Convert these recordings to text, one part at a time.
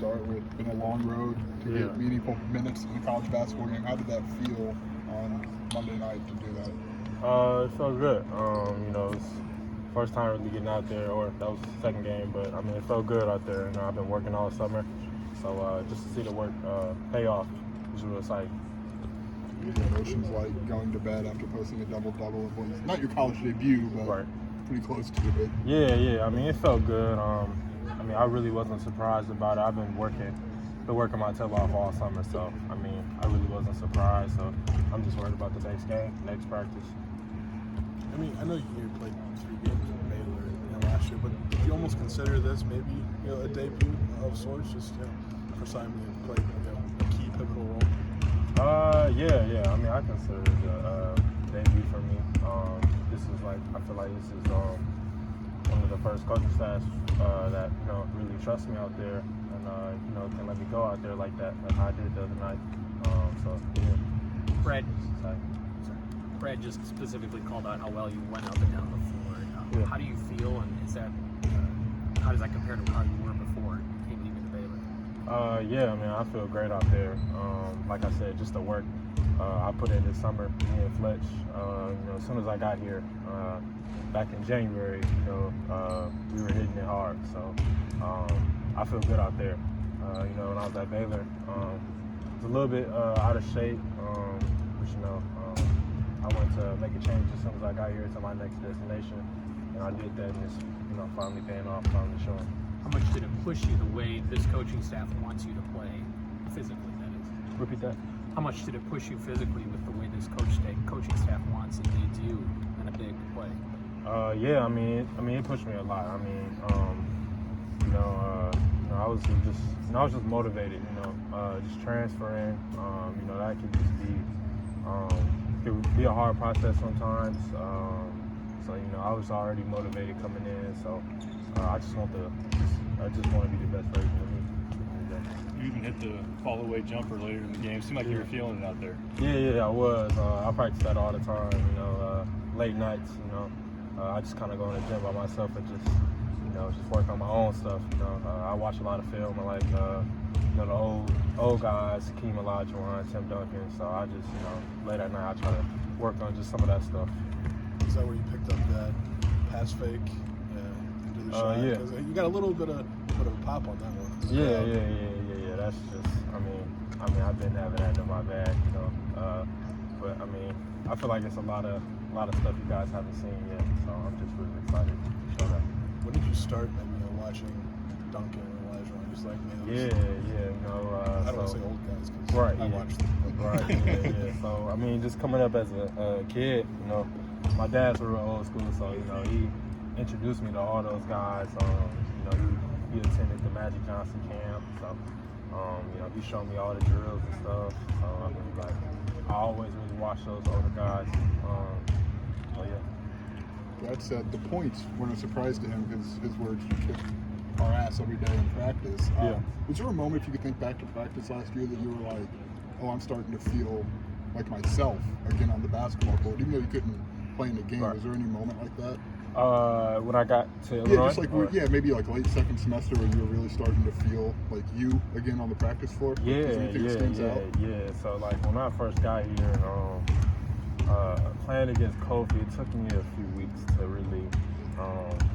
start with been a long road to get meaningful minutes in the college basketball game. How did that feel on Monday night to do that? It felt good. It's first time really getting out there, or that was the second game, but I mean, it felt good out there. I've been working all summer, so just to see the work pay off was real exciting. Emotions like going to bed after posting a double-double, not your college debut, but pretty close to it. Yeah. I mean, it felt good. I really wasn't surprised about it. I've been working my tail off all summer, so I mean, I really wasn't surprised. So I'm just worried about the next game, next practice. I mean, I know you played 3 games in Baylor last year, but do you almost consider this maybe a debut of sorts, just for Simon to play a key pivotal role? Yeah. I mean, I consider it a debut for me. I feel like this is one of the first coaching staffs that really trusts me out there and can let me go out there like that, like I did the other night. Brad just specifically called out how well you went up and down the floor. How do you feel, and how does that compare to how you were before you came even to Baylor? Yeah, I mean, I feel great out there. Like I said, just the work I put in this summer, me and Fletch. As soon as I got here, back in January, we were hitting it hard. So I feel good out there. When I was at Baylor, it's a little bit out of shape, but I wanted to make a change as soon as I got here to my next destination, and I did that, and it's finally paying off, finally showing. How much did it push you the way this coaching staff wants you to play, physically, that is? Repeat that. How much did it push you physically with the way this coaching staff wants and needs you in a big play? Yeah, I mean, it pushed me a lot. I mean, I was just motivated. Just transferring. That could just be. It would be a hard process sometimes. I was already motivated coming in. So I just want to be the best version of me. You even hit the fall-away jumper later in the game. Seemed like you were feeling it out there. Yeah, I was. I practice that all the time. Late nights. I just kind of go in the gym by myself and just work on my own stuff. I watch a lot of film. I like the old guys, Hakeem Olajuwon, Tim Duncan. So I just late at night I try to work on just some of that stuff. Is that where you picked up that pass fake into the shot? Yeah. 'Cause you got a little bit of a pop on that one. Yeah. That's just. I mean, I've been having that in my bag. But I mean, I feel like it's a lot of stuff you guys haven't seen yet. So I'm just really excited to show that. When did you start maybe watching Duncan or Olajuwon? Just like Yeah. I don't want to say old guys because I watched them. Right. Yeah. So I mean, just coming up as a kid, my dad's real old school, so he introduced me to all those guys. He attended the Magic Johnson camp, so he showed me all the drills and stuff. So I mean, I always really watch those older guys. That said, the points weren't a surprise to him because his words, you kick our ass every day in practice. Was there a moment, if you could think back to practice last year, that you were like, oh, I'm starting to feel like myself again on the basketball court, even though you couldn't play in the game? Was there any moment like that? When I got to Illinois? Maybe like late second semester when you were really starting to feel like you again on the practice floor. Yeah. So when I first got here, playing against Kofi, it took me a few weeks to really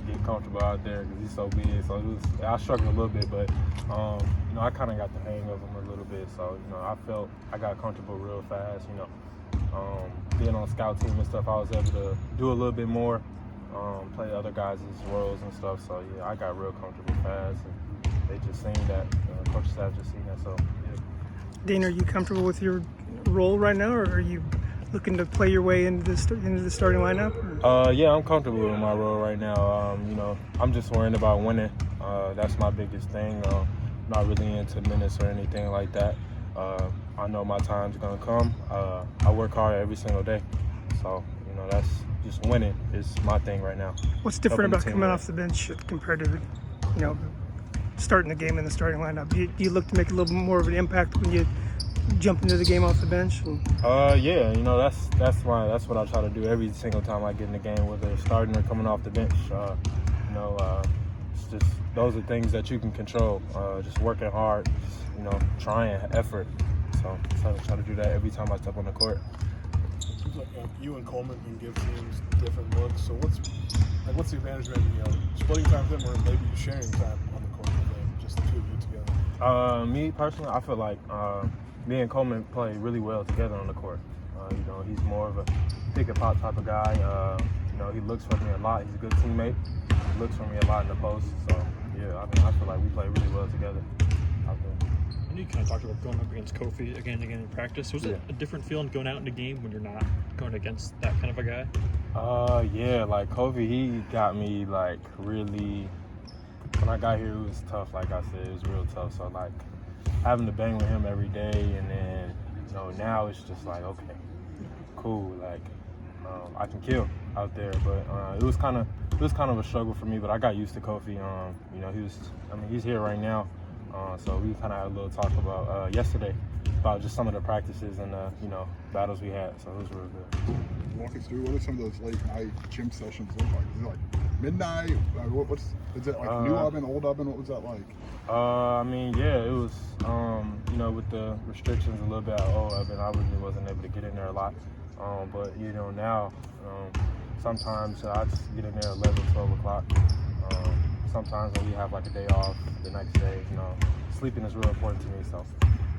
get comfortable out there because he's so big. So I struggled a little bit, but I kind of got the hang of him a little bit. So I felt I got comfortable real fast. Being on scout team and stuff, I was able to do a little bit more. Play other guys' roles and stuff, so yeah, I got real comfortable fast, and they just seen that. Coach staff just seen that, so yeah. Dain, are you comfortable with your role right now, or are you looking to play your way into the starting lineup? Yeah, I'm comfortable with my role right now. I'm just worrying about winning. That's my biggest thing. Not really into minutes or anything like that. I know my time's gonna come. I work hard every single day, so that's just winning is my thing right now. What's different about coming off the bench compared to starting the game in the starting lineup? Do you look to make a little bit more of an impact when you jump into the game off the bench? Yeah, that's what I try to do every single time I get in the game, whether it's starting or coming off the bench. just those are things that you can control. Just working hard, just, you know, trying, effort. So I try to do that every time I step on the court. Seems like you and Coleman can give teams different looks. So what's the advantage of maybe splitting time with them, or maybe sharing time on the court with them, just the two of you together? Me personally, I feel like me and Coleman play really well together on the court. You know, he's more of a pick and pop type of guy. You know, he looks for me a lot. He's a good teammate. He looks for me a lot in the post. So yeah, I mean, I feel like we play really well together out there. I know you kind of talked about going up against Kofi again and again in practice. Was it a different feeling going out in the game when you're not going against that kind of a guy? Yeah, like Kofi, he got me like really. When I got here, it was tough. Like I said, it was real tough. So like having to bang with him every day, and then you know now it's just like okay, cool. Like I can kill out there, but it was kind of a struggle for me. But I got used to Kofi. You know, he's here right now. So we kind of had a little talk about yesterday about just some of the practices and you know, battles we had. So it was real good. Walk us through, what are some of those late night gym sessions look like? Is it like midnight? Is it like new oven, old oven? What was that like? I mean, yeah, it was, you know, with the restrictions a little bit at old oven, I really wasn't able to get in there a lot. But, you know, now, sometimes I just get in there 11, 12 o'clock. Sometimes when we have like a day off the next day, you know, sleeping is real important to me. So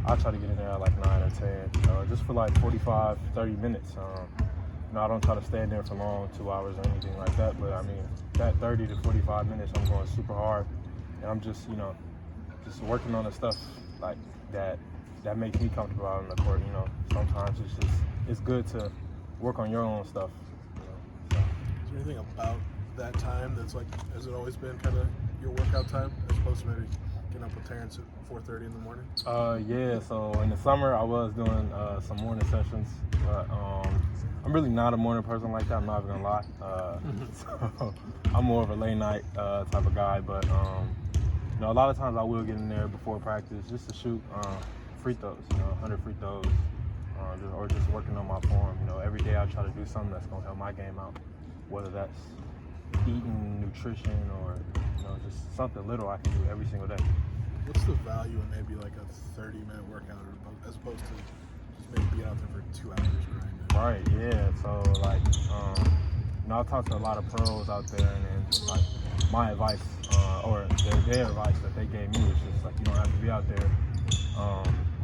I try to get in there at like 9 or 10, just for like 45, 30 minutes. You know, I don't try to stay in there for long, 2 hours or anything like that. But I mean, that 30 to 45 minutes, I'm going super hard. And I'm just, you know, just working on the stuff like that makes me comfortable out on the court. You know, sometimes it's good to work on your own stuff. You know, so. Is there anything about that time that's like, has it always been kind of your workout time as opposed to maybe getting up with Terrence at 4:30 in the morning? Yeah, so in the summer I was doing some morning sessions, but I'm really not a morning person like that, I'm not even gonna lie. So I'm more of a late night type of guy, but you know, a lot of times I will get in there before practice just to shoot free throws, you know, 100 free throws, or just working on my form. You know, every day I try to do something that's gonna help my game out, whether that's eating, nutrition, or you know, just something little I can do every single day. What's the value in maybe like a 30-minute workout as opposed to just maybe being out there for 2 hours grinding? Right, yeah. So like, you know, I've talked to a lot of pros out there, and then like my advice, or their advice that they gave me is just like, you don't have to be out there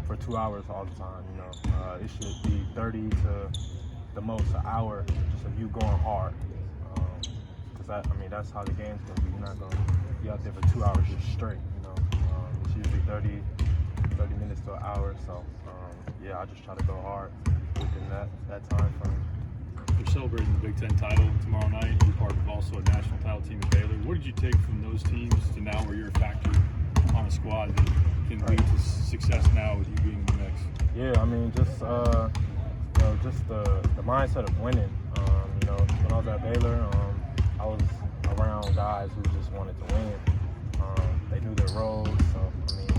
for 2 hours all the time. You know, it should be 30 to the most an hour, just of you going hard. I mean, that's how the game's gonna be. You're not gonna be out there for 2 hours just straight. You know, it's usually 30 minutes to an hour. So yeah, I just try to go hard within that time frame. You're celebrating the Big Ten title tomorrow night. You're part of also a national title team in Baylor. What did you take from those teams to now where you're a factor on a squad that can lead to success now with you being in the mix? Yeah, I mean, just you know, just the mindset of winning. You know, when I was at Baylor, I was around guys who just wanted to win. They knew their roles, so I mean,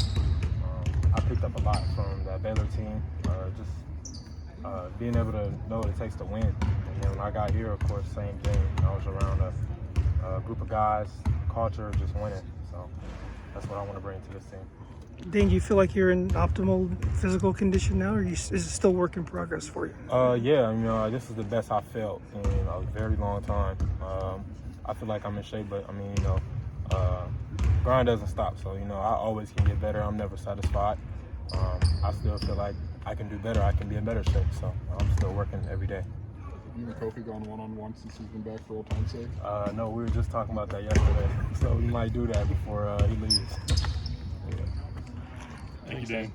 I picked up a lot from that Baylor team. Just being able to know what it takes to win. And then when I got here, of course, same thing. I was around a group of guys, culture, just winning. So that's what I want to bring to this team. Dain, do you feel like you're in optimal physical condition now, or is it still work in progress for you? Yeah, you know, this is the best I felt in a very long time. I feel like I'm in shape, but I mean, you know, grind doesn't stop. So, you know, I always can get better. I'm never satisfied. I still feel like I can do better. I can be in better shape. So I'm still working every day. You and Kofi gone one-on-one since he's been back for old time's sake? No, we were just talking about that yesterday. So we might do that before he leaves. Thank you, Dain.